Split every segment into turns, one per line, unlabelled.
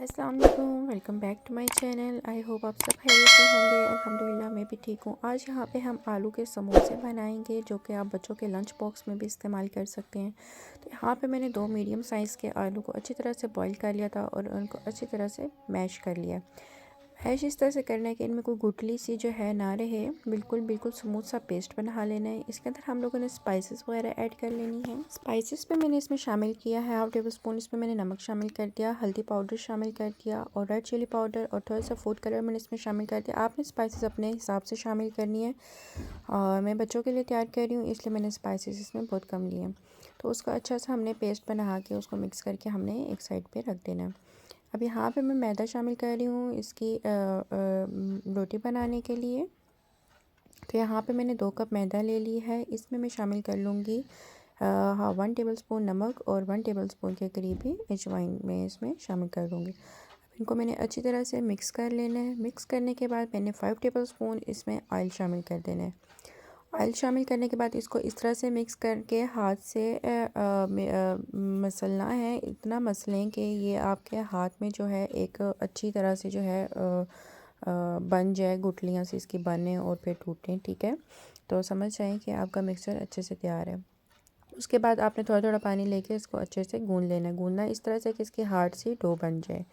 अस्सलाम वालेकुम, welcome back to my channel. I hope आप सब खैरियत से होंगे। अल्हम्दुलिल्लाह मैं भी ठीक हूँ। आज यहाँ पे हम आलू के समोसे बनाएंगे जो कि आप बच्चों के लंच बॉक्स में भी इस्तेमाल कर सकते हैं। तो यहाँ पे मैंने 2 मीडियम साइज़ के आलू को अच्छी तरह से बॉईल कर लिया था और उनको अच्छी तरह से मैश कर लिया। मैश इस तरह से करना है कि इनमें कोई गुठली सी जो है ना रहे, बिल्कुल स्मूथ सा पेस्ट बना लेना है। इसके अंदर हम लोगों ने स्पाइसेस वगैरह ऐड कर लेनी है। स्पाइसेस पे मैंने इसमें शामिल किया है हाफ टेबल स्पून, इसमें मैंने नमक शामिल कर दिया, हल्दी पाउडर शामिल कर दिया और रेड चिली पाउडर और थोड़ा सा फूड कलर मैंने इसमें शामिल कर दिया। आपने स्पाइसेस अपने हिसाब से शामिल करनी है और मैं बच्चों के लिए तैयार कर रही हूँ इसलिए मैंने स्पाइसेस इसमें बहुत कम लिए। तो उसका अच्छा सा हमने पेस्ट बना के उसको मिक्स करके हमने एक साइड पर रख देना है। अब यहाँ पे मैं मैदा शामिल कर रही हूँ इसकी रोटी बनाने के लिए। तो यहाँ पे मैंने 2 कप मैदा ले ली है। इसमें मैं शामिल कर लूँगी 1 टेबल स्पून नमक और 1 टेबल स्पून के करीब ही अजवाइन मैं इसमें शामिल कर दूँगी। अब इनको मैंने अच्छी तरह से मिक्स कर लेना है। मिक्स करने के बाद मैंने 5 टेबल स्पून इसमें ऑयल शामिल कर देना है। ऑयल शामिल करने के बाद इसको इस तरह से मिक्स करके हाथ से मसलना है। इतना मसलें कि ये आपके हाथ में जो है एक अच्छी तरह से जो है बन जाए, गुठलियाँ सी इसकी बने और फिर टूटें। ठीक है, तो समझ जाएं कि आपका मिक्सचर अच्छे से तैयार है। उसके बाद आपने थोड़ा थोड़ा पानी लेके इसको अच्छे से गूंद लेना है। गूंदना इस तरह से कि इसकी हार्ड सी डो बन जाए।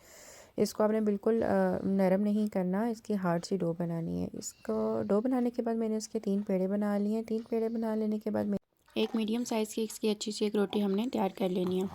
इसको आपने बिल्कुल नरम नहीं करना, इसकी हार्ड सी डो बनानी है। इसको डो बनाने के बाद मैंने इसके 3 पेड़े बना लिए हैं। 3 पेड़े बना लेने के बाद एक मीडियम साइज़ की इसकी अच्छी सी एक रोटी हमने तैयार कर लेनी है।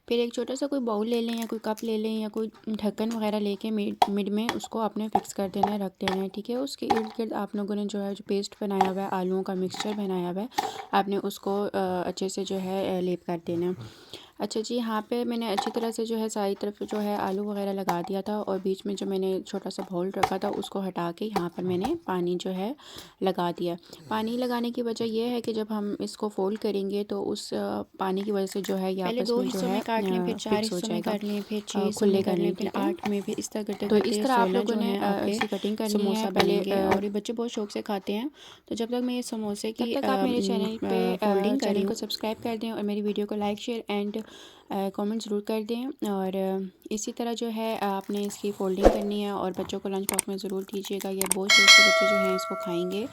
फिर एक छोटा सा कोई बाउल ले लें या कोई कप ले लें या कोई ढक्कन वगैरह लेके मिड में उसको आपने फिक्स कर देना है, रख देना है। ठीक है, उसके इर्द गिर्द आप लोगों ने जो है जो पेस्ट बनाया हुआ है, आलूओं का मिक्सचर बनाया हुआ है, आपने उसको अच्छे से जो है लेप कर देना है। अच्छा जी, यहाँ पे मैंने अच्छी तरह से जो है सारी तरफ जो है आलू वगैरह लगा दिया था और बीच में जो मैंने छोटा सा बाउल रखा था उसको हटा के यहाँ पर मैंने पानी जो है लगा दिया। पानी लगाने की वजह यह है कि जब हम इसको फोल्ड करेंगे तो उस पानी की वजह से जो है ये आपस में जो है
काट लें, फिर 4
फिक्स हो
हिस्सों में
जाएगा
कर लें, फिर 6 हिस्सों
खुले
में कर
करने
लें, फिर
के लिए।
8 में, फिर इस तरह करते
तो
करते
इस तरह आप
16
लोगों
जो
ने
हैं आपके
इसकी कटिंग करनी है
समोसा
पहले।
बनेंगे। और ये बच्चे बहुत शौक से खाते हैं। तो जब तक मैं ये समोसे की
तब तक आप मेरे चैनल पे
फोल्डिंग कर रही
चैनल को
हूँ,
सब्सक्राइब कर दें और मेरी वीडियो को लाइक शेयर एंड कमेंट ज़रूर कर दें। और इसी तरह जो है आपने इसकी फ़ोल्डिंग करनी है और बच्चों को लंच बॉक्स में ज़रूर दीजिएगा। ये बहुत शौक से बच्चे जो हैं इसको खाएंगे।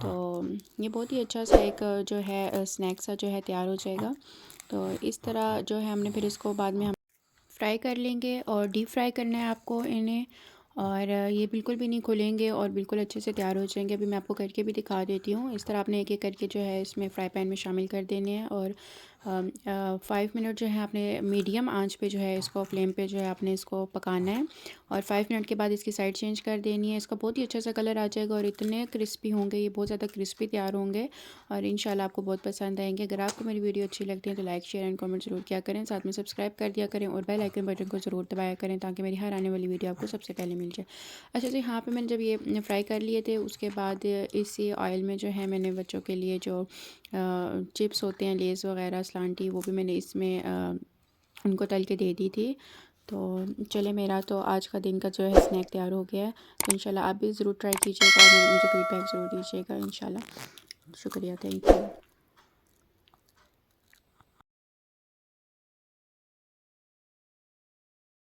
तो ये बहुत ही अच्छा सा एक जो है स्नैक सा जो है तैयार हो जाएगा। तो इस तरह जो है हमने फिर इसको बाद में हम फ्राई कर लेंगे और डीप फ्राई करना है आपको इन्हें। और ये बिल्कुल भी नहीं खुलेंगे और बिल्कुल अच्छे से तैयार हो जाएंगे। अभी मैं आपको करके भी दिखा देती हूँ। इस तरह आपने एक एक करके जो है इसमें फ्राई पैन में शामिल कर देने हैं और 5 मिनट जो है आपने मीडियम आंच पे जो है इसको फ्लेम पे जो है आपने इसको पकाना है। और 5 मिनट के बाद इसकी साइड चेंज कर देनी है। इसका बहुत ही अच्छा सा कलर आ जाएगा और इतने क्रिस्पी होंगे, ये बहुत ज़्यादा क्रिस्पी तैयार होंगे और इंशाल्लाह आपको बहुत पसंद आएंगे। अगर आपको मेरी वीडियो अच्छी लगती है तो लाइक शेयर एंड कमेंट ज़रूर किया करें, साथ में सब्सक्राइब कर दिया करें और बेल आइकन बटन को ज़रूर दबाया करें ताकि मेरी हर आने वाली वीडियो आपको सबसे पहले मिल जाए। अच्छा जी, यहाँ पे मैंने जब ये फ्राई कर लिए थे उसके बाद इसी ऑयल में जो है मैंने बच्चों के लिए जो चिप्स होते हैं, लेज़ वगैरह, स्लांटी, वो भी मैंने इसमें उनको तल के दे दी थी। तो चले, मेरा तो आज का दिन का जो है स्नैक तैयार हो गया है। तो इंशाल्लाह आप भी ज़रूर ट्राई कीजिएगा और मुझे फीडबैक ज़रूर दीजिएगा इंशाल्लाह। शुक्रिया, थैंक यू।